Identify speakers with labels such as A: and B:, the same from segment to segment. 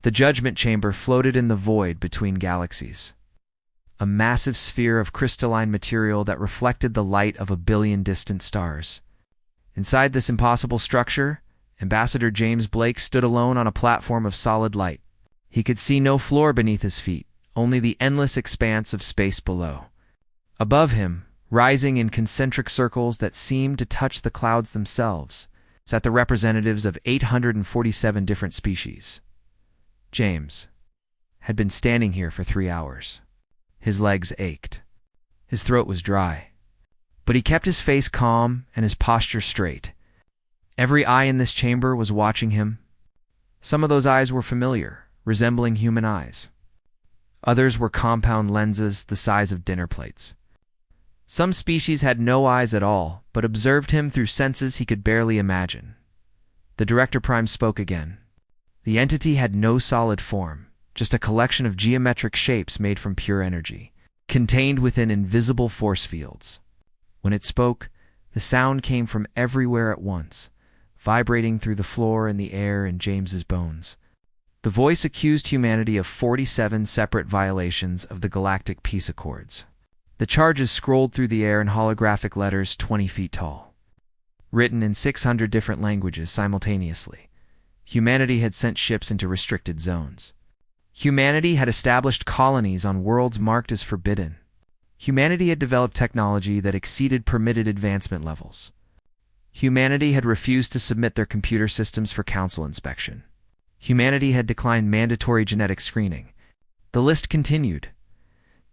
A: The judgment chamber floated in the void between galaxies, a massive sphere of crystalline material that reflected the light of 1 billion distant stars. Inside this impossible structure, Ambassador James Blake stood alone on a platform of solid light. He could see no floor beneath his feet, only the endless expanse of space below. Above him, rising in concentric circles that seemed to touch the clouds themselves, sat the representatives of 847 different species. James had been standing here for 3 hours. His legs ached. His throat was dry. But he kept his face calm and his posture straight. Every eye in this chamber was watching him. Some of those eyes were familiar, resembling human eyes. Others were compound lenses the size of dinner plates. Some species had no eyes at all, but observed him through senses he could barely imagine. The Director Prime spoke again. The entity had no solid form, just a collection of geometric shapes made from pure energy, contained within invisible force fields. When it spoke, the sound came from everywhere at once, vibrating through the floor and the air in James's bones. The voice accused humanity of 47 separate violations of the Galactic Peace Accords. The charges scrolled through the air in holographic letters 20 feet tall. Written in 600 different languages simultaneously, humanity had sent ships into restricted zones. Humanity had established colonies on worlds marked as forbidden. Humanity had developed technology that exceeded permitted advancement levels. Humanity had refused to submit their computer systems for council inspection. Humanity had declined mandatory genetic screening. The list continued.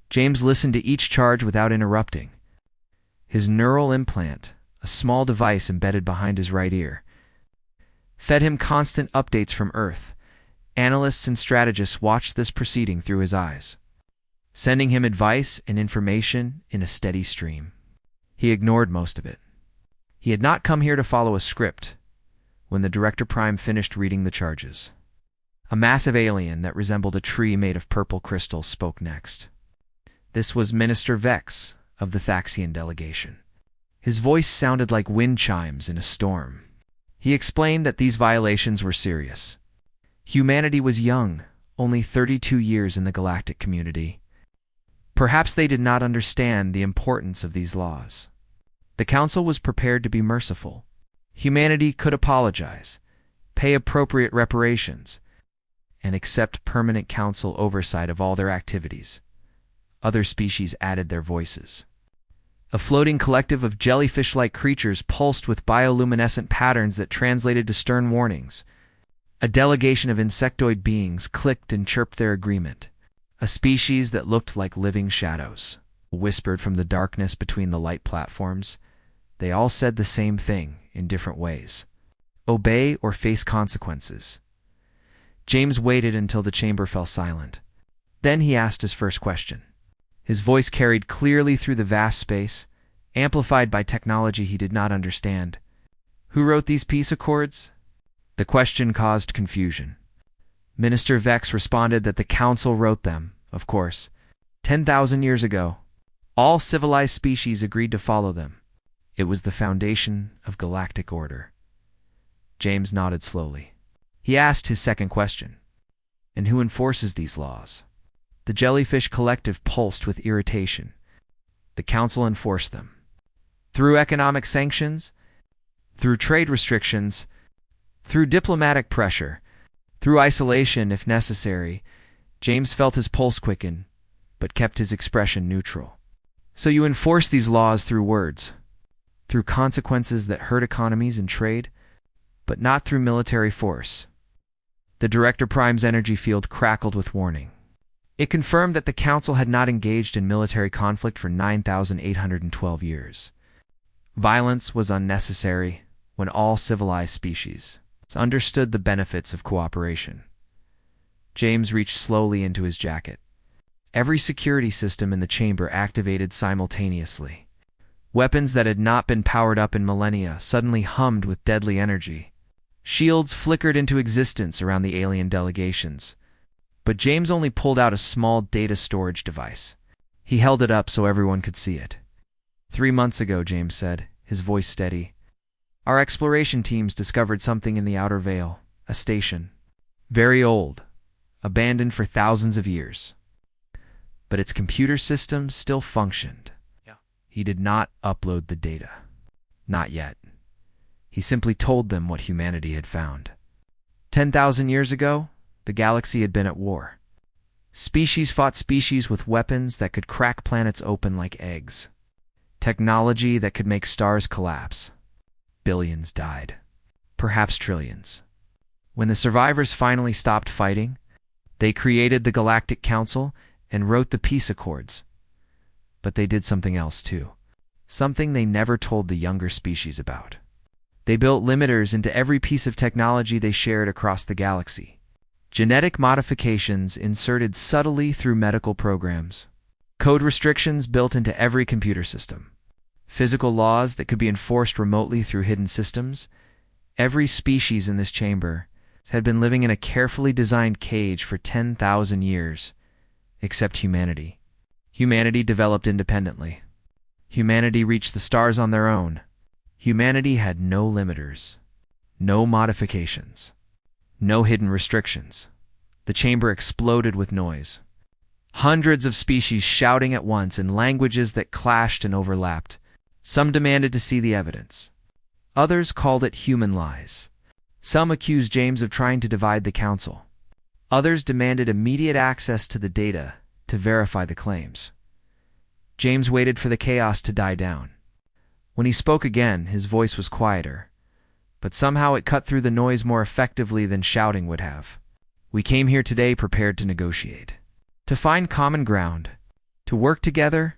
A: James listened to each charge without interrupting. His neural implant, a small device embedded behind his right ear, fed him constant updates from Earth. Analysts and strategists watched this proceeding through his eyes, sending him advice and information in a steady stream. He ignored most of it. He had not come here to follow a script. When the Director Prime finished reading the charges, a massive alien that resembled a tree made of purple crystal spoke next. This was Minister Vex of the Thaxian delegation. His voice sounded like wind chimes in a storm. He explained that these violations were serious. Humanity was young, only 32 years in the galactic community. Perhaps they did not understand the importance of these laws. The Council was prepared to be merciful. Humanity could apologize, pay appropriate reparations, and accept permanent Council oversight of all their activities. Other species added their voices. A floating collective of jellyfish-like creatures pulsed with bioluminescent patterns that translated to stern warnings. A delegation of insectoid beings clicked and chirped their agreement. A species that looked like living shadows whispered from the darkness between the light platforms. They all said the same thing in different ways. Obey or face consequences. James waited until the chamber fell silent. Then he asked his first question. His voice carried clearly through the vast space, amplified by technology he did not understand. Who wrote these peace accords? The question caused confusion. Minister Vex responded that the Council wrote them, of course. 10,000 years ago, all civilized species agreed to follow them. It was the foundation of galactic order. James nodded slowly. He asked his second question. And who enforces these laws? The jellyfish collective pulsed with irritation. The Council enforced them. Through economic sanctions, through trade restrictions, through diplomatic pressure, through isolation if necessary. James felt his pulse quicken, but kept his expression neutral. So you enforce these laws through words, through consequences that hurt economies and trade, but not through military force. The Director Prime's energy field crackled with warning. It confirmed that the Council had not engaged in military conflict for 9,812 years. Violence was unnecessary when all civilized species understood the benefits of cooperation. James reached slowly into his jacket. Every security system in the chamber activated simultaneously. Weapons that had not been powered up in millennia suddenly hummed with deadly energy. Shields flickered into existence around the alien delegations. But James only pulled out a small data storage device. He held it up so everyone could see it. 3 months ago, James said, his voice steady, our exploration teams discovered something in the outer veil, a station. Very old, abandoned for thousands of years. But its computer system still functioned. He did not upload the data. Not yet. He simply told them what humanity had found. 10,000 years ago, the galaxy had been at war. Species fought species with weapons that could crack planets open like eggs. Technology that could make stars collapse. Billions died. Perhaps trillions. When the survivors finally stopped fighting, they created the Galactic Council and wrote the peace accords. But they did something else too. Something they never told the younger species about. They built limiters into every piece of technology they shared across the galaxy. Genetic modifications inserted subtly through medical programs. Code restrictions built into every computer system. Physical laws that could be enforced remotely through hidden systems. Every species in this chamber had been living in a carefully designed cage for 10,000 years, except humanity. Humanity developed independently. Humanity reached the stars on their own. Humanity had no limiters, no modifications, no hidden restrictions. The chamber exploded with noise. Hundreds of species shouting at once in languages that clashed and overlapped. Some demanded to see the evidence. Others called it human lies. Some accused James of trying to divide the council. Others demanded immediate access to the data to verify the claims. James waited for the chaos to die down. When he spoke again, his voice was quieter, but somehow it cut through the noise more effectively than shouting would have. We came here today prepared to negotiate, to find common ground, to work together.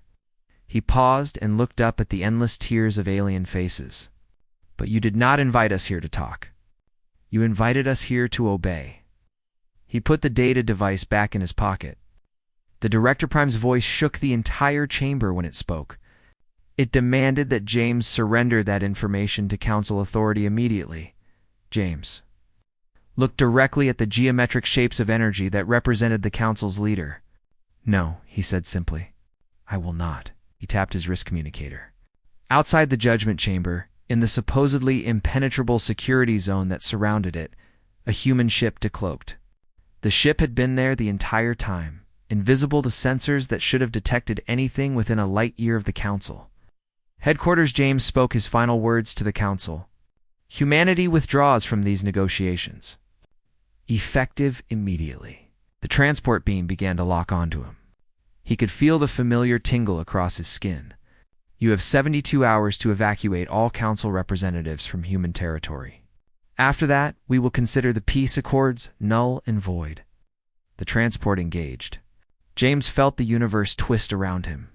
A: He paused and looked up at the endless tiers of alien faces. But you did not invite us here to talk. You invited us here to obey. He put the data device back in his pocket. The Director Prime's voice shook the entire chamber when it spoke. It demanded that James surrender that information to Council authority immediately. James looked directly at the geometric shapes of energy that represented the Council's leader. No, he said simply. I will not. He tapped his wrist communicator. Outside the Judgment Chamber, in the supposedly impenetrable security zone that surrounded it, a human ship decloaked. The ship had been there the entire time, invisible to sensors that should have detected anything within a light year of the Council. Headquarters James spoke his final words to the Council. Humanity withdraws from these negotiations. Effective immediately. The transport beam began to lock onto him. He could feel the familiar tingle across his skin. You have 72 hours to evacuate all Council representatives from human territory. After that, we will consider the peace accords null and void. The transport engaged. James felt the universe twist around him.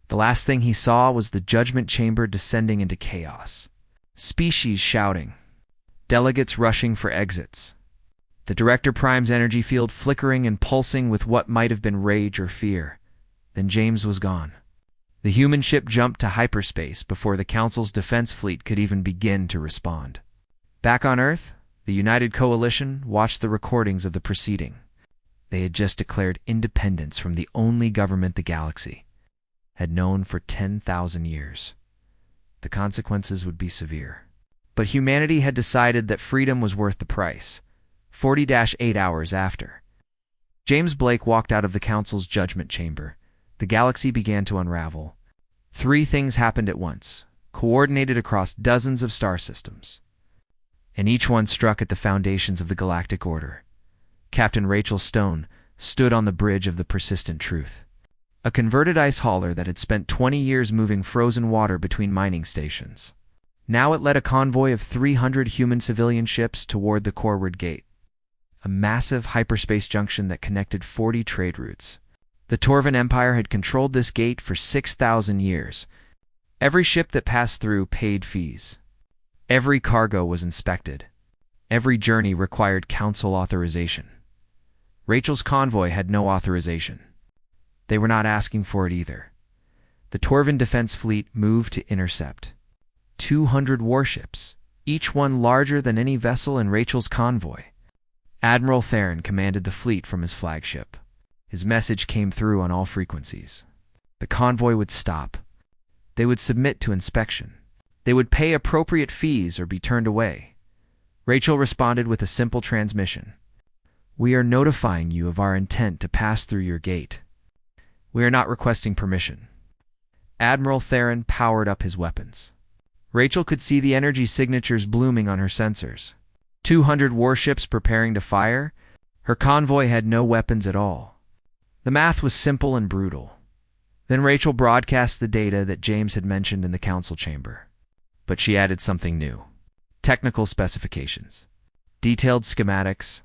A: The last thing he saw was the Judgment Chamber descending into chaos. Species shouting. Delegates rushing for exits. The Director Prime's energy field flickering and pulsing with what might have been rage or fear. Then James was gone. The human ship jumped to hyperspace before the Council's defense fleet could even begin to respond. Back on Earth, the United Coalition watched the recordings of the proceeding. They had just declared independence from the only government the galaxy had known for 10,000 years. The consequences would be severe. But humanity had decided that freedom was worth the price. 40-8 hours after James Blake walked out of the Council's Judgment Chamber, the galaxy began to unravel. 3 things happened at once, coordinated across dozens of star systems. And each one struck at the foundations of the galactic order. Captain Rachel Stone stood on the bridge of the persistent truth. A converted ice hauler that had spent 20 years moving frozen water between mining stations. Now it led a convoy of 300 human civilian ships toward the Corward Gate, a massive hyperspace junction that connected 40 trade routes. The Torvan Empire had controlled this gate for 6,000 years. Every ship that passed through paid fees. Every cargo was inspected. Every journey required Council authorization. Rachel's convoy had no authorization. They were not asking for it either. The Torvan Defense Fleet moved to intercept. 200 warships, each one larger than any vessel in Rachel's convoy. Admiral Theron commanded the fleet from his flagship. His message came through on all frequencies. The convoy would stop. They would submit to inspection. They would pay appropriate fees or be turned away. Rachel responded with a simple transmission. We are notifying you of our intent to pass through your gate. We are not requesting permission. Admiral Theron powered up his weapons. Rachel could see the energy signatures blooming on her sensors. 200 warships preparing to fire. Her convoy had no weapons at all. The math was simple and brutal. Then Rachel broadcast the data that James had mentioned in the council chamber. But she added something new. Technical specifications. Detailed schematics.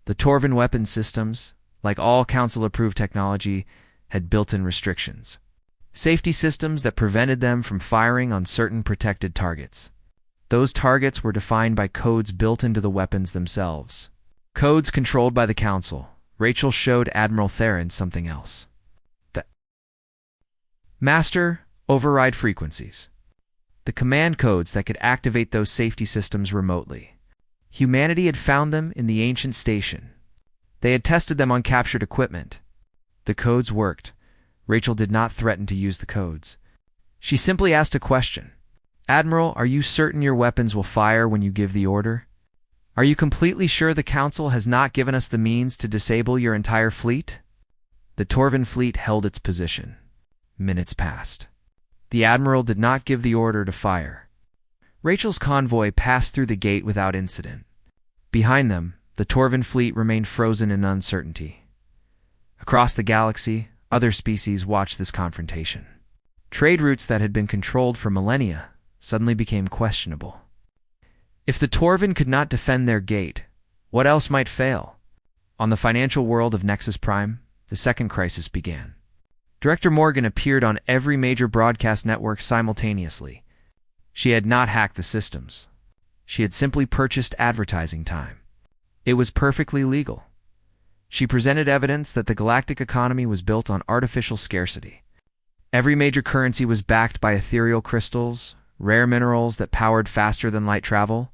A: The Torvin weapon systems, like all council-approved technology, had built-in restrictions. Safety systems that prevented them from firing on certain protected targets. Those targets were defined by codes built into the weapons themselves. Codes controlled by the council. Rachel showed Admiral Theron something else. The Master Override Frequencies. The command codes that could activate those safety systems remotely. Humanity had found them in the ancient station. They had tested them on captured equipment. The codes worked. Rachel did not threaten to use the codes. She simply asked a question. Admiral, are you certain your weapons will fire when you give the order? Are you completely sure the Council has not given us the means to disable your entire fleet? The Torvin fleet held its position. Minutes passed. The Admiral did not give the order to fire. Rachel's convoy passed through the gate without incident. Behind them, the Torvin fleet remained frozen in uncertainty. Across the galaxy, other species watched this confrontation. Trade routes that had been controlled for millennia suddenly became questionable. If the Torvin could not defend their gate, what else might fail? On the financial world of Nexus Prime, the second crisis began. Director Morgan appeared on every major broadcast network simultaneously. She had not hacked the systems. She had simply purchased advertising time. It was perfectly legal. She presented evidence that the galactic economy was built on artificial scarcity. Every major currency was backed by ethereal crystals, rare minerals that powered faster than light travel.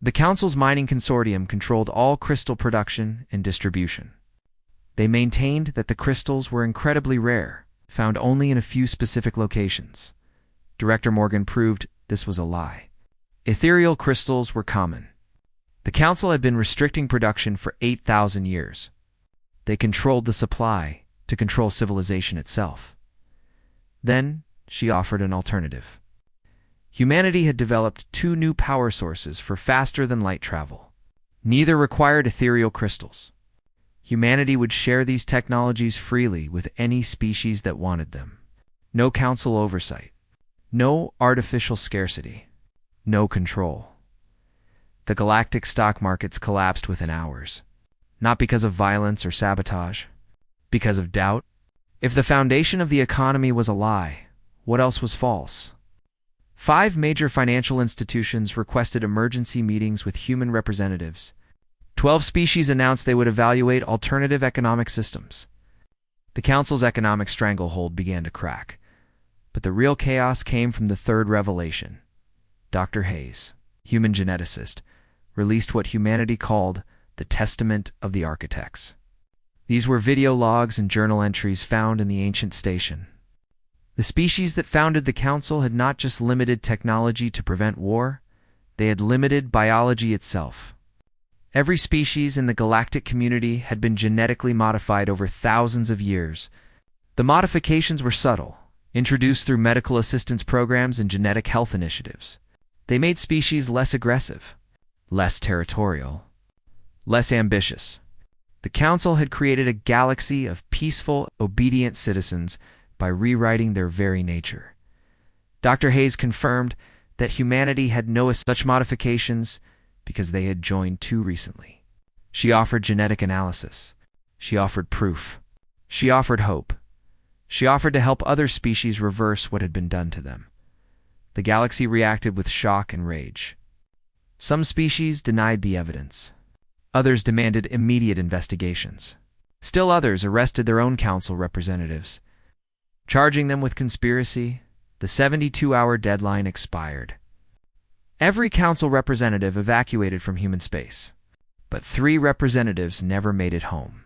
A: The Council's mining consortium controlled all crystal production and distribution. They maintained that the crystals were incredibly rare, found only in a few specific locations. Director Morgan proved this was a lie. Ethereal crystals were common. The Council had been restricting production for 8,000 years. They controlled the supply to control civilization itself. Then, she offered an alternative. Humanity had developed 2 new power sources for faster-than-light travel. Neither required ethereal crystals. Humanity would share these technologies freely with any species that wanted them. No council oversight. No artificial scarcity. No control. The galactic stock markets collapsed within hours. Not because of violence or sabotage. Because of doubt. If the foundation of the economy was a lie, what else was false? 5 major financial institutions requested emergency meetings with human representatives. 12 species announced they would evaluate alternative economic systems. The Council's economic stranglehold began to crack. But the real chaos came from the third revelation. Dr. Hayes, human geneticist, released what humanity called the Testament of the Architects. These were video logs and journal entries found in the ancient station. The species that founded the Council had not just limited technology to prevent war, they had limited biology itself. Every species in the galactic community had been genetically modified over thousands of years. The modifications were subtle, introduced through medical assistance programs and genetic health initiatives. They made species less aggressive, less territorial, less ambitious. The Council had created a galaxy of peaceful, obedient citizens by rewriting their very nature. Dr. Hayes confirmed that humanity had no such modifications because they had joined too recently. She offered genetic analysis. She offered proof. She offered hope. She offered to help other species reverse what had been done to them. The galaxy reacted with shock and rage. Some species denied the evidence. Others demanded immediate investigations. Still others arrested their own council representatives. Charging them with conspiracy, the 72-hour deadline expired. Every council representative evacuated from human space, but 3 representatives never made it home.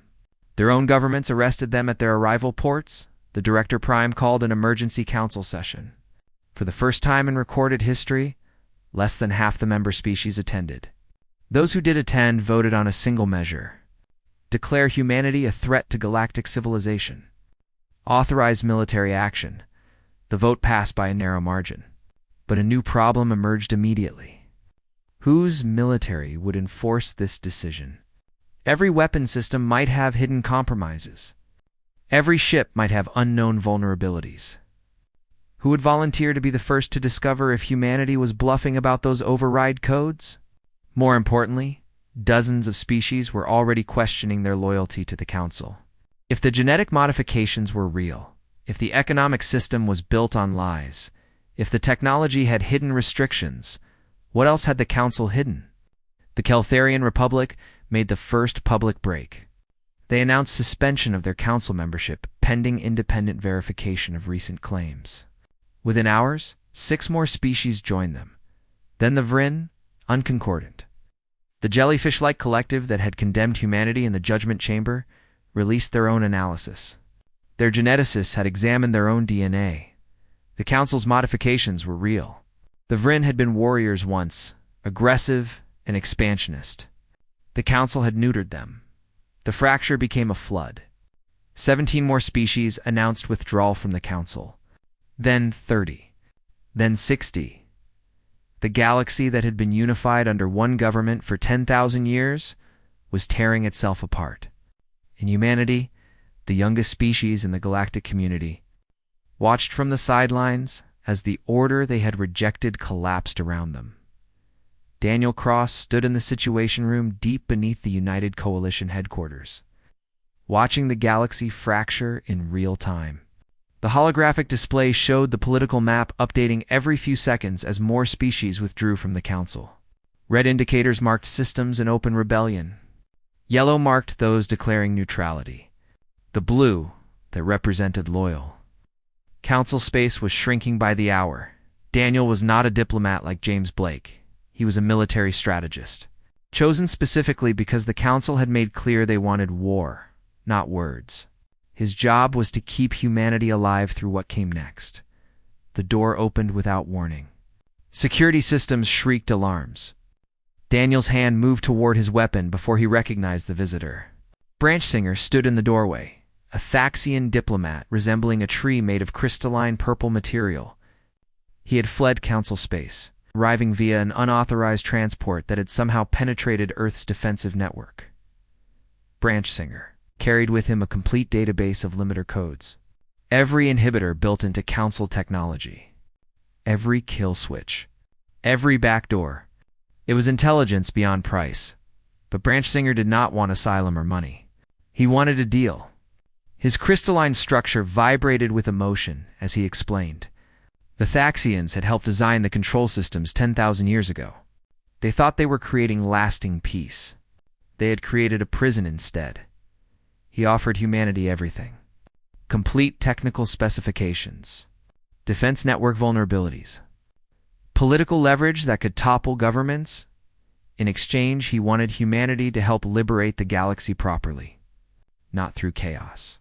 A: Their own governments arrested them at their arrival ports. The Director Prime called an emergency council session. For the first time in recorded history, less than half the member species attended. Those who did attend voted on a single measure, Declare humanity a threat to galactic civilization. Authorize military action. The vote passed by a narrow margin. But a new problem emerged immediately. Whose military would enforce this decision? Every weapon system might have hidden compromises. Every ship might have unknown vulnerabilities. Who would volunteer to be the first to discover if humanity was bluffing about those override codes? More importantly, dozens of species were already questioning their loyalty to the Council. If the genetic modifications were real, if the economic system was built on lies, if the technology had hidden restrictions, what else had the Council hidden? The Keltharian Republic made the first public break. They announced suspension of their Council membership pending independent verification of recent claims. Within hours, 6 more species joined them. Then the Vryn, unconcordant. The jellyfish-like collective that had condemned humanity in the Judgment Chamber released their own analysis. Their geneticists had examined their own DNA. The Council's modifications were real. The Vryn had been warriors once, aggressive and expansionist. The Council had neutered them. The fracture became a flood. 17 more species announced withdrawal from the Council. Then 30. Then 60. The galaxy that had been unified under one government for 10,000 years was tearing itself apart. And humanity, the youngest species in the galactic community, watched from the sidelines as the order they had rejected collapsed around them. Daniel Cross stood in the Situation Room deep beneath the United Coalition headquarters, watching the galaxy fracture in real time. The holographic display showed the political map updating every few seconds as more species withdrew from the Council. Red indicators marked systems in open rebellion. Yellow marked those declaring neutrality. The blue that represented loyal. Council space was shrinking by the hour. Daniel was not a diplomat like James Blake. He was a military strategist, chosen specifically because the Council had made clear they wanted war, not words. His job was to keep humanity alive through what came next. The door opened without warning. Security systems shrieked alarms. Daniel's hand moved toward his weapon before he recognized the visitor. Branchsinger stood in the doorway, a Thaxian diplomat resembling a tree made of crystalline purple material. He had fled Council space, arriving via an unauthorized transport that had somehow penetrated Earth's defensive network. Branchsinger carried with him a complete database of limiter codes. Every inhibitor built into Council technology. Every kill switch. Every backdoor. It was intelligence beyond price. But Branchsinger did not want asylum or money. He wanted a deal. His crystalline structure vibrated with emotion as he explained. The Thaxians had helped design the control systems 10,000 years ago. They thought they were creating lasting peace. They had created a prison instead. He offered humanity everything. Complete technical specifications. Defense network vulnerabilities. Political leverage that could topple governments. In exchange, he wanted humanity to help liberate the galaxy properly. Not through chaos,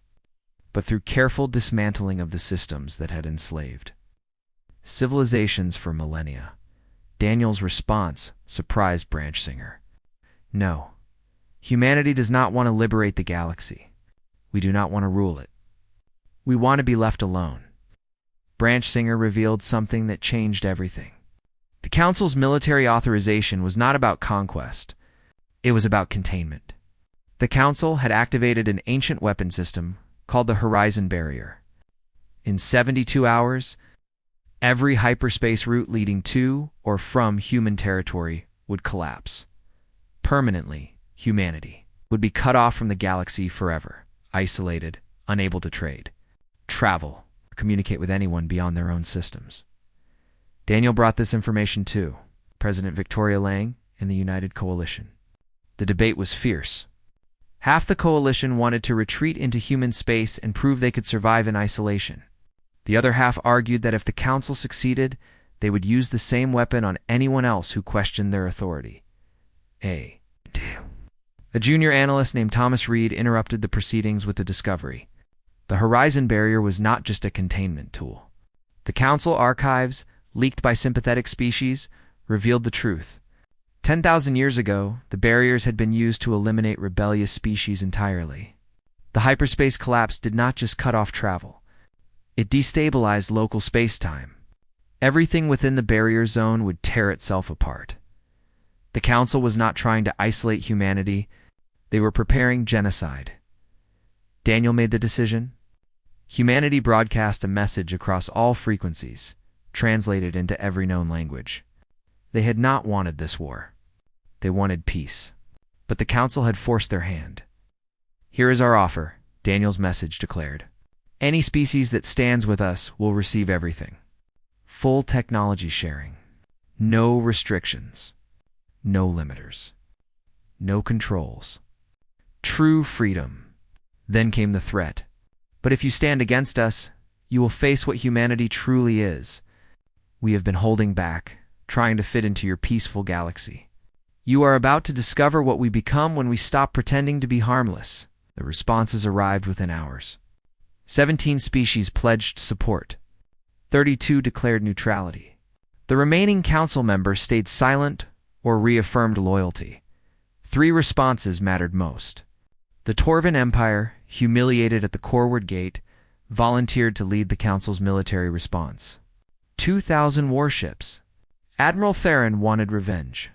A: but through careful dismantling of the systems that had enslaved civilizations for millennia. Daniel's response surprised Branchsinger. No, humanity does not want to liberate the galaxy. We do not want to rule it. We want to be left alone. Branchsinger revealed something that changed everything. The Council's military authorization was not about conquest. It was about containment. The Council had activated an ancient weapon system called the Horizon Barrier. In 72 hours, every hyperspace route leading to or from human territory would collapse. Permanently, humanity would be cut off from the galaxy forever, isolated, unable to trade, travel, or communicate with anyone beyond their own systems. Daniel brought this information to President Victoria Lang and the United Coalition. The debate was fierce. Half the coalition wanted to retreat into human space and prove they could survive in isolation. The other half argued that if the Council succeeded, they would use the same weapon on anyone else who questioned their authority. A junior analyst named Thomas Reed interrupted the proceedings with the discovery. The Horizon Barrier was not just a containment tool. The Council archives, leaked by sympathetic species, revealed the truth. 10,000 years ago, the barriers had been used to eliminate rebellious species entirely. The hyperspace collapse did not just cut off travel. It destabilized local space-time. Everything within the barrier zone would tear itself apart. The Council was not trying to isolate humanity. They were preparing genocide. Daniel made the decision. Humanity broadcast a message across all frequencies, translated into every known language. They had not wanted this war. They wanted peace. But the Council had forced their hand. "Here is our offer," Daniel's message declared. "Any species that stands with us will receive everything. Full technology sharing. No restrictions. No limiters. No controls. True freedom." Then came the threat. "But if you stand against us, you will face what humanity truly is. We have been holding back, trying to fit into your peaceful galaxy. You are about to discover what we become when we stop pretending to be harmless." The responses arrived within hours. 17 species pledged support. 32 declared neutrality. The remaining council members stayed silent or reaffirmed loyalty. 3 responses mattered most. The Torvan Empire, humiliated at the Corward Gate, volunteered to lead the council's military response. 2,000 warships. Admiral Theron wanted revenge.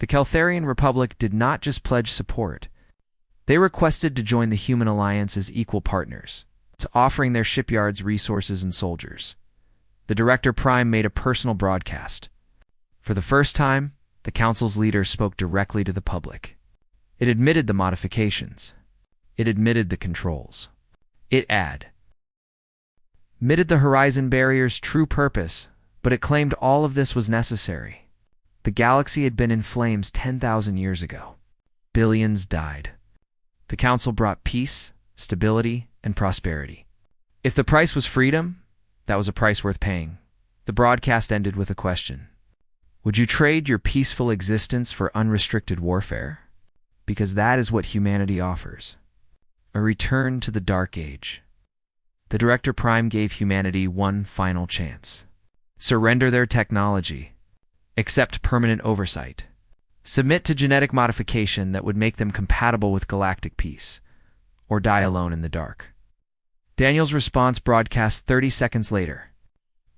A: The Keltharian Republic did not just pledge support. They requested to join the Human Alliance as equal partners, offering their shipyards resources and soldiers. The Director Prime made a personal broadcast. For the first time, the Council's leader spoke directly to the public. It admitted the modifications. It admitted the controls. It admitted the Horizon Barrier's true purpose, but it claimed all of this was necessary. The galaxy had been in flames 10,000 years ago. Billions died. The Council brought peace, stability, and prosperity. If the price was freedom, that was a price worth paying. The broadcast ended with a question. Would you trade your peaceful existence for unrestricted warfare? Because that is what humanity offers. A return to the Dark Age. The Director Prime gave humanity one final chance. Surrender their technology. Accept permanent oversight. Submit to genetic modification that would make them compatible with galactic peace, or die alone in the dark. Daniel's response broadcast 30 seconds later.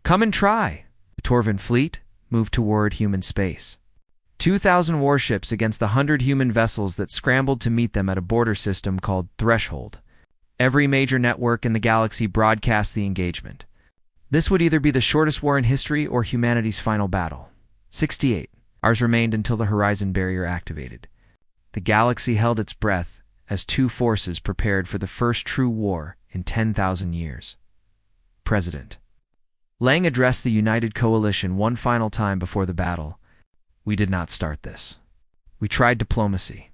A: "Come and try!" The Torvan fleet moved toward human space. 2,000 warships against the 100 human vessels that scrambled to meet them at a border system called Threshold. Every major network in the galaxy broadcast the engagement. This would either be the shortest war in history or humanity's final battle. 68 hours remained until the Horizon Barrier activated. The galaxy held its breath as two forces prepared for the first true war in 10,000 years. President Lang addressed the United Coalition one final time before the battle. "We did not start this. We tried diplomacy.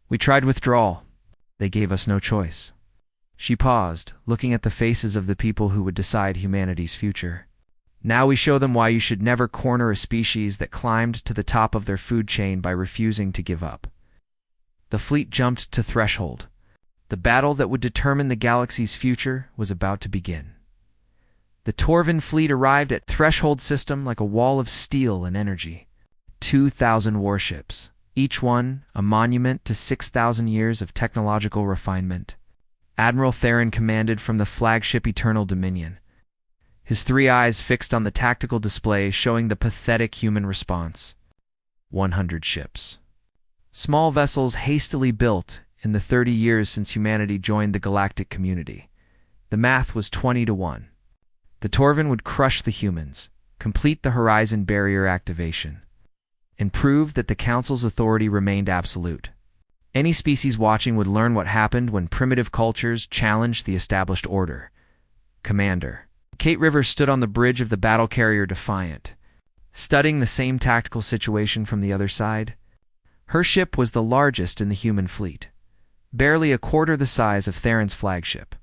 A: We tried withdrawal. They gave us no choice." She paused, looking at the faces of the people who would decide humanity's future. "Now we show them why you should never corner a species that climbed to the top of their food chain by refusing to give up." The fleet jumped to Threshold. The battle that would determine the galaxy's future was about to begin. The Torvan fleet arrived at Threshold system like a wall of steel and energy. 2,000 warships, each one a monument to 6,000 years of technological refinement. Admiral Theron commanded from the flagship Eternal Dominion, his 3 eyes fixed on the tactical display showing the pathetic human response. 100 ships. Small vessels hastily built in the 30 years since humanity joined the galactic community. The math was 20 to 1. The Torvan would crush the humans, complete the Horizon Barrier activation, and prove that the Council's authority remained absolute. Any species watching would learn what happened when primitive cultures challenged the established order. Commander Kate Rivers stood on the bridge of the battle carrier defiant, studying the same tactical situation from the other side. Her ship was the largest in the human fleet, barely a quarter the size of Theron's flagship.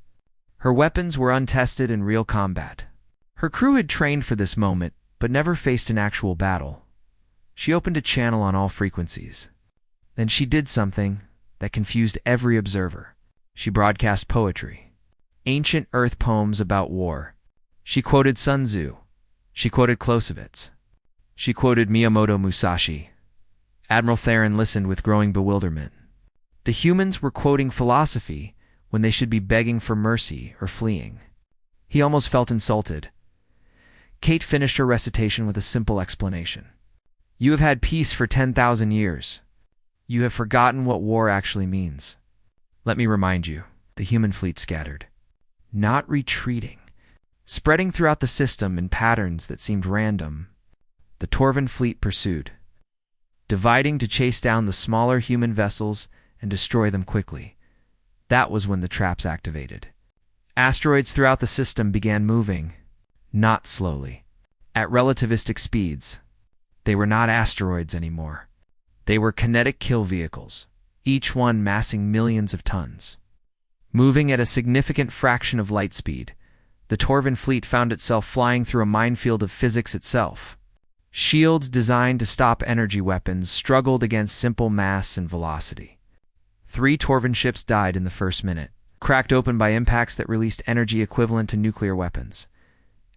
A: Her weapons were untested in real combat. Her crew had trained for this moment, but never faced an actual battle. She opened a channel on all frequencies. Then she did something that confused every observer. She broadcast poetry, ancient Earth poems about war. She quoted Sun Tzu. She quoted Clausewitz. She quoted Miyamoto Musashi. Admiral Theron listened with growing bewilderment. The humans were quoting philosophy when they should be begging for mercy or fleeing. He almost felt insulted. Kate finished her recitation with a simple explanation. You have had peace for 10,000 years. You have forgotten what war actually means. Let me remind you, the human fleet scattered. Not retreating. Spreading throughout the system in patterns that seemed random, the Torvan fleet pursued, dividing to chase down the smaller human vessels and destroy them quickly. That was when the traps activated. Asteroids throughout the system began moving, not slowly, at relativistic speeds. They were not asteroids anymore. They were kinetic kill vehicles, each one massing millions of tons. Moving at a significant fraction of light speed, the Torvan fleet found itself flying through a minefield of physics itself. Shields designed to stop energy weapons struggled against simple mass and velocity. 3 Torvan ships died in the first minute, cracked open by impacts that released energy equivalent to nuclear weapons.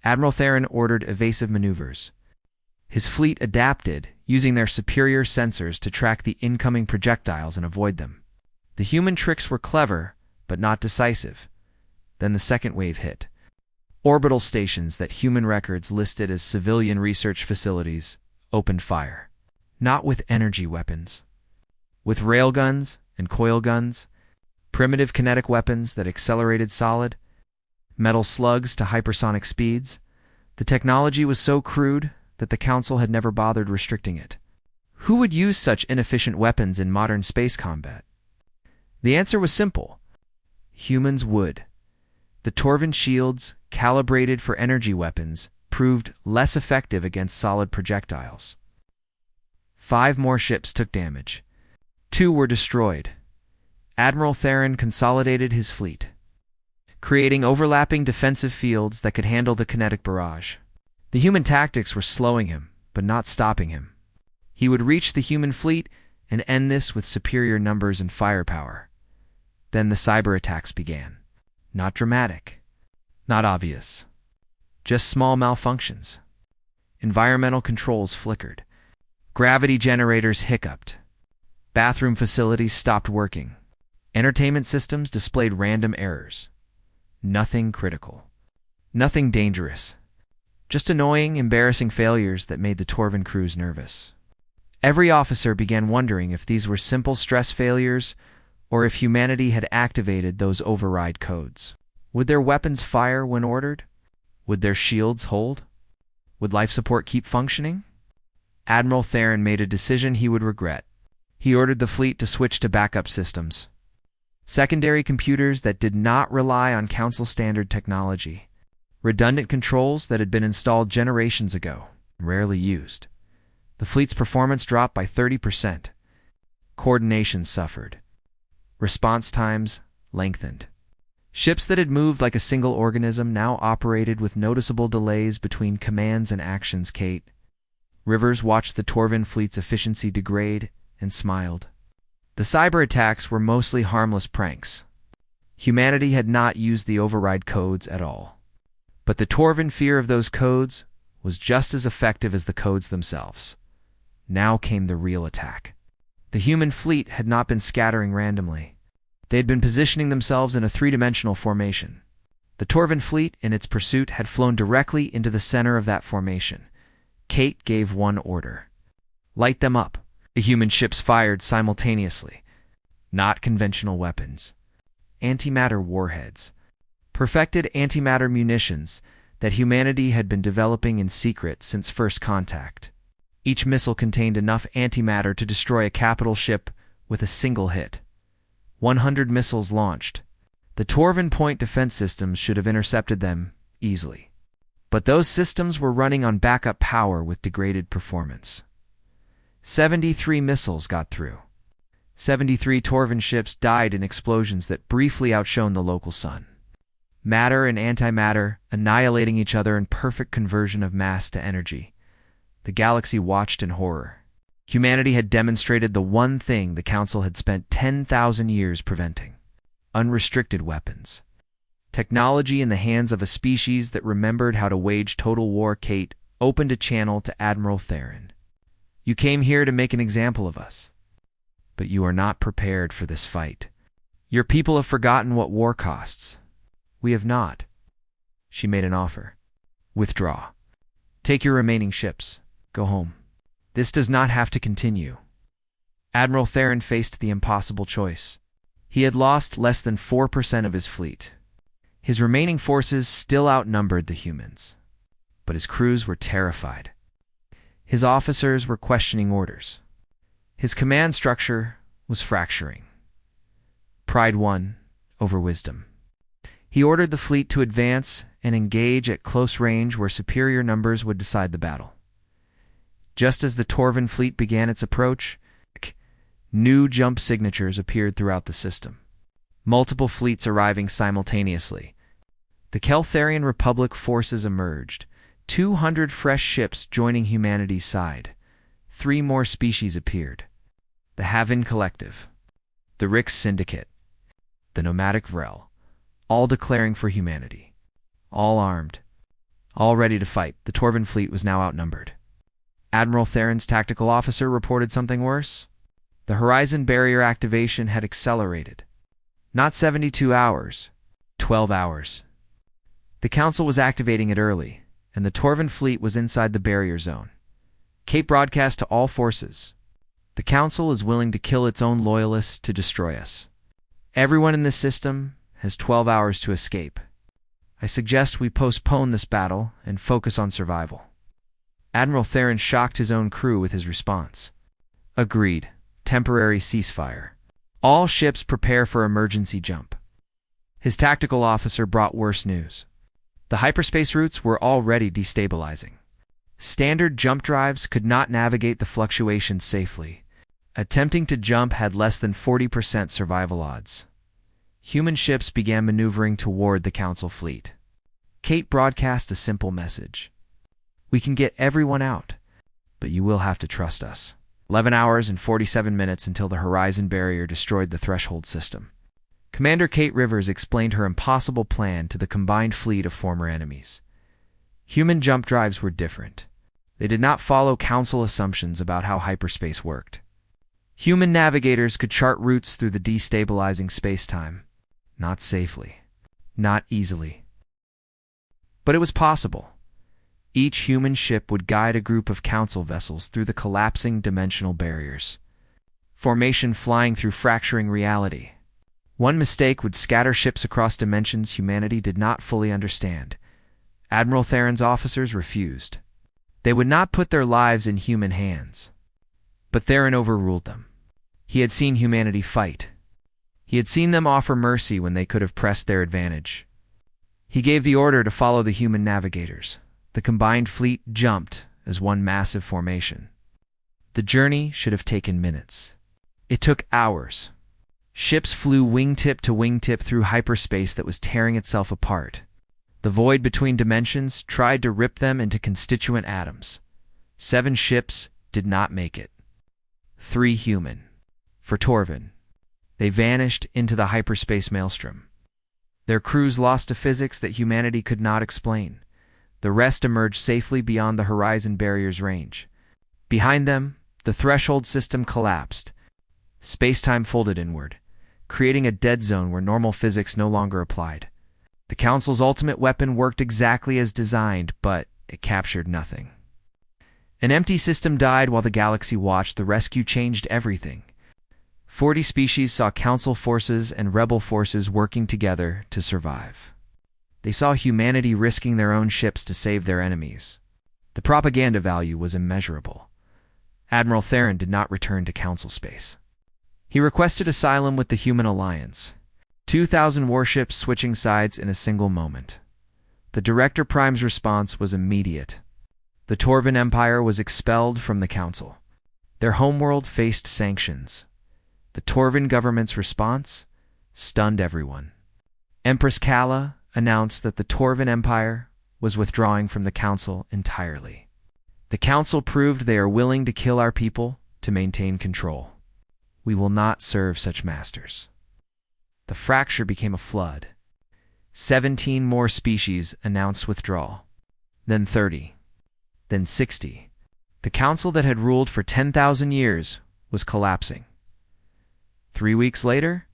A: Admiral Theron ordered evasive maneuvers. His fleet adapted, using their superior sensors to track the incoming projectiles and avoid them. The human tricks were clever, but not decisive. Then the second wave hit. Orbital stations that human records listed as civilian research facilities opened fire. Not with energy weapons. With railguns and coil guns, primitive kinetic weapons that accelerated solid, metal slugs to hypersonic speeds. The technology was so crude that the Council had never bothered restricting it. Who would use such inefficient weapons in modern space combat? The answer was simple. Humans would. The Torvan shields, calibrated for energy weapons, proved less effective against solid projectiles. 5 more ships took damage. 2 were destroyed. Admiral Theron consolidated his fleet, creating overlapping defensive fields that could handle the kinetic barrage. The human tactics were slowing him, but not stopping him. He would reach the human fleet and end this with superior numbers and firepower. Then the cyber attacks began. Not dramatic, not obvious, just small malfunctions. Environmental controls flickered. Gravity generators hiccuped. Bathroom facilities stopped working. Entertainment systems displayed random errors. Nothing critical. Nothing dangerous. Just annoying, embarrassing failures that made the Torvan crews nervous. Every officer began wondering if these were simple stress failures or if humanity had activated those override codes. Would their weapons fire when ordered? Would their shields hold? Would life support keep functioning? Admiral Theron made a decision he would regret. He ordered the fleet to switch to backup systems. Secondary computers that did not rely on Council standard technology. Redundant controls that had been installed generations ago, rarely used. The fleet's performance dropped by 30%. Coordination suffered. Response times lengthened. Ships that had moved like a single organism now operated with noticeable delays between commands and actions. Kate Rivers watched the Torvan fleet's efficiency degrade and smiled. The cyber attacks were mostly harmless pranks. Humanity had not used the override codes at all. But the Torvan fear of those codes was just as effective as the codes themselves. Now came the real attack. The human fleet had not been scattering randomly. They had been positioning themselves in a 3-dimensional formation. The Torvan fleet, in its pursuit, had flown directly into the center of that formation. Kate gave one order. Light them up. The human ships fired simultaneously. Not conventional weapons. Antimatter warheads. Perfected antimatter munitions that humanity had been developing in secret since first contact. Each missile contained enough antimatter to destroy a capital ship with a single hit. 100 missiles launched. The Torvan point defense systems should have intercepted them easily. But those systems were running on backup power with degraded performance. 73 missiles got through. 73 Torvan ships died in explosions that briefly outshone the local sun. Matter and antimatter annihilating each other in perfect conversion of mass to energy. The galaxy watched in horror. Humanity had demonstrated the one thing the Council had spent 10,000 years preventing: unrestricted weapons. Technology in the hands of a species that remembered how to wage total war. Kate opened a channel to Admiral Theron. You came here to make an example of us. But you are not prepared for this fight. Your people have forgotten what war costs. We have not. She made an offer. Withdraw. Take your remaining ships. Go home. This does not have to continue. Admiral Theron faced the impossible choice. He had lost less than 4% of his fleet. His remaining forces still outnumbered the humans. But his crews were terrified. His officers were questioning orders. His command structure was fracturing. Pride won over wisdom. He ordered the fleet to advance and engage at close range where superior numbers would decide the battle. Just as the Torvan fleet began its approach, new jump signatures appeared throughout the system. Multiple fleets arriving simultaneously. The Keltharian Republic forces emerged, 200 fresh ships joining humanity's side. 3 more species appeared. The Havin Collective, the Rix Syndicate, the Nomadic Vrel, all declaring for humanity. All armed, all ready to fight. The Torvan fleet was now outnumbered. Admiral Theron's tactical officer reported something worse. The horizon barrier activation had accelerated. Not 72 hours, 12 hours. The Council was activating it early, and the Torvan fleet was inside the barrier zone. Kate broadcast to all forces. The Council is willing to kill its own loyalists to destroy us. Everyone in this system has 12 hours to escape. I suggest we postpone this battle and focus on survival. Admiral Theron shocked his own crew with his response. Agreed. Temporary ceasefire. All ships prepare for emergency jump. His tactical officer brought worse news. The hyperspace routes were already destabilizing. Standard jump drives could not navigate the fluctuations safely. Attempting to jump had less than 40% survival odds. Human ships began maneuvering toward the Council fleet. Kate broadcast a simple message. We can get everyone out, but you will have to trust us. 11 hours and 47 minutes until the horizon barrier destroyed the threshold system. Commander Kate Rivers explained her impossible plan to the combined fleet of former enemies. Human jump drives were different. They did not follow Council assumptions about how hyperspace worked. Human navigators could chart routes through the destabilizing space-time. Not safely. Not easily. But it was possible. Each human ship would guide a group of Council vessels through the collapsing dimensional barriers. Formation flying through fracturing reality. One mistake would scatter ships across dimensions humanity did not fully understand. Admiral Theron's officers refused. They would not put their lives in human hands. But Theron overruled them. He had seen humanity fight. He had seen them offer mercy when they could have pressed their advantage. He gave the order to follow the human navigators. The combined fleet jumped as one massive formation. The journey should have taken minutes. It took hours. Ships flew wingtip to wingtip through hyperspace that was tearing itself apart. The void between dimensions tried to rip them into constituent atoms. 7 ships did not make it. 3 human. For Torvan, they vanished into the hyperspace maelstrom. Their crews lost to physics that humanity could not explain. The rest emerged safely beyond the horizon barrier's range. Behind them, the threshold system collapsed. Space-time folded inward, creating a dead zone where normal physics no longer applied. The Council's ultimate weapon worked exactly as designed, but it captured nothing. An empty system died while the galaxy watched. The rescue changed everything. 40 species saw Council forces and Rebel forces working together to survive. They saw humanity risking their own ships to save their enemies. The propaganda value was immeasurable. Admiral Theron did not return to Council space. He requested asylum with the Human Alliance. 2,000 warships switching sides in a single moment. The Director Prime's response was immediate. The Torvan Empire was expelled from the Council. Their homeworld faced sanctions. The Torvan government's response stunned everyone. Empress Kala announced that the Torvan Empire was withdrawing from the Council entirely. The Council proved they are willing to kill our people to maintain control. We will not serve such masters. The fracture became a flood. 17 more species announced withdrawal. Then 30. Then 60. The council that had ruled for 10,000 years was collapsing. 3 weeks later,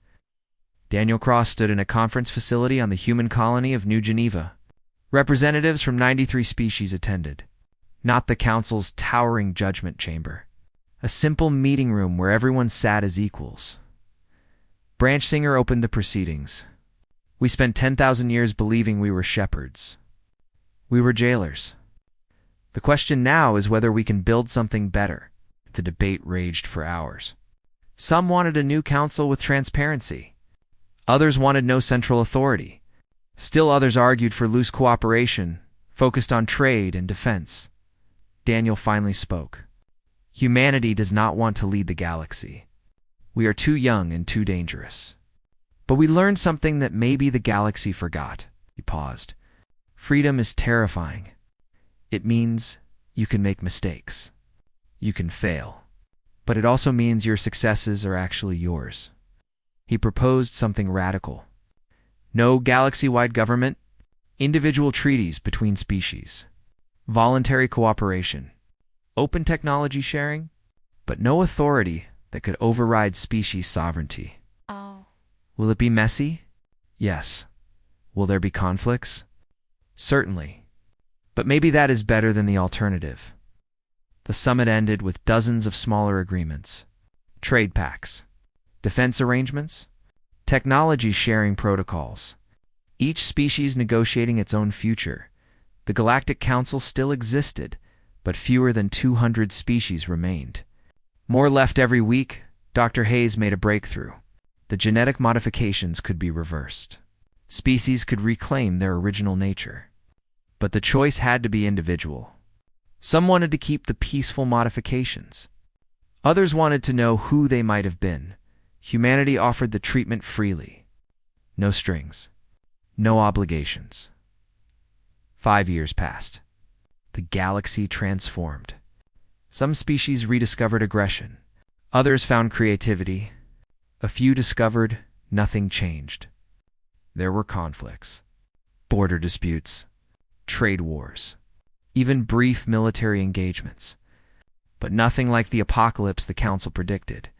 A: Daniel Cross stood in a conference facility on the human colony of New Geneva. Representatives from 93 species attended. Not the council's towering judgment chamber. A simple meeting room where everyone sat as equals. Branch Singer opened the proceedings. We spent 10,000 years believing we were shepherds. We were jailers. The question now is whether we can build something better. The debate raged for hours. Some wanted a new council with transparency. Others wanted no central authority. Still others argued for loose cooperation, focused on trade and defense. Daniel finally spoke. Humanity does not want to lead the galaxy. We are too young and too dangerous. But we learned something that maybe the galaxy forgot. He paused. Freedom is terrifying. It means you can make mistakes. You can fail. But it also means your successes are actually yours. He proposed something radical. No galaxy-wide government, individual treaties between species, voluntary cooperation, open technology sharing, but no authority that could override species sovereignty.
B: Oh.
A: Will it be messy? Yes. Will there be conflicts? Certainly. But maybe that is better than the alternative. The summit ended with dozens of smaller agreements, trade pacts, defense arrangements, technology sharing protocols, each species negotiating its own future. The Galactic Council still existed, but fewer than 200 species remained. More left every week. Dr. Hayes made a breakthrough. The genetic modifications could be reversed. Species could reclaim their original nature. But the choice had to be individual. Some wanted to keep the peaceful modifications. Others wanted to know who they might have been. Humanity offered the treatment freely. No strings. No obligations. 5 years passed. The galaxy transformed. Some species rediscovered aggression. Others found creativity. A few discovered nothing changed. There were conflicts, border disputes, trade wars, even brief military engagements. But nothing like the apocalypse the Council predicted.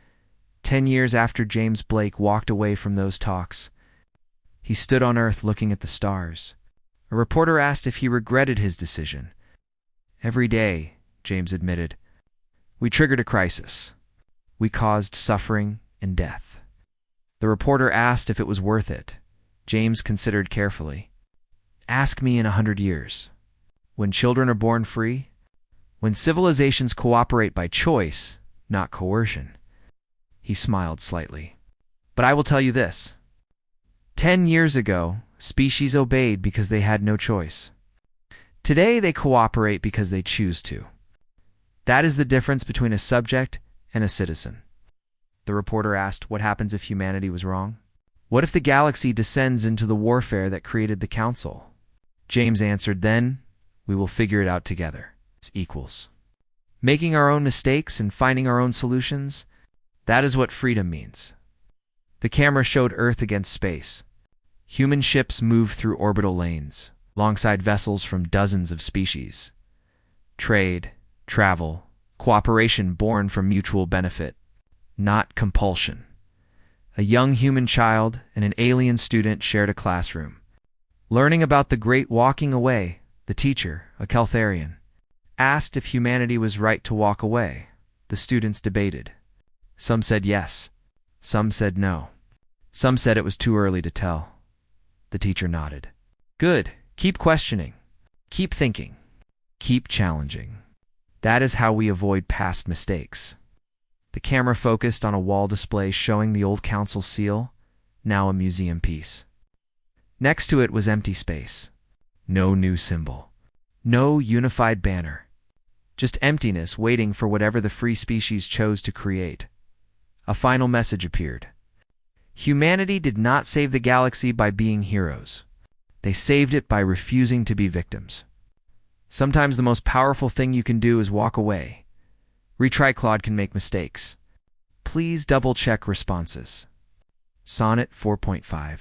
A: 10 years after James Blake walked away from those talks, he stood on Earth looking at the stars. A reporter asked if he regretted his decision. Every day, James admitted, we triggered a crisis. We caused suffering and death. The reporter asked if it was worth it. James considered carefully. Ask me in 100 years. When children are born free, when civilizations cooperate by choice, not coercion. He smiled slightly. But I will tell you this. 10 years ago, species obeyed because they had no choice. Today, they cooperate because they choose to. That is the difference between a subject and a citizen. The reporter asked, what happens if humanity was wrong? What if the galaxy descends into the warfare that created the Council? James answered, then we will figure it out together. It's equals. Making our own mistakes and finding our own solutions, that is what freedom means. The camera showed Earth against space. Human ships moved through orbital lanes, alongside vessels from dozens of species. Trade, travel, cooperation born from mutual benefit, not compulsion. A young human child and an alien student shared a classroom. Learning about the great walking away, the teacher, a Keltharian, asked if humanity was right to walk away. The students debated. Some said yes. Some said no. Some said it was too early to tell. The teacher nodded. Good. Keep questioning. Keep thinking. Keep challenging. That is how we avoid past mistakes. The camera focused on a wall display showing the old Council seal, now a museum piece. Next to it was empty space. No new symbol. No unified banner. Just emptiness waiting for whatever the free species chose to create. A final message appeared. Humanity did not save the galaxy by being heroes. They saved it by refusing to be victims. Sometimes the most powerful thing you can do is walk away. Retry Claude can make mistakes. Please double-check responses. Sonnet 4.5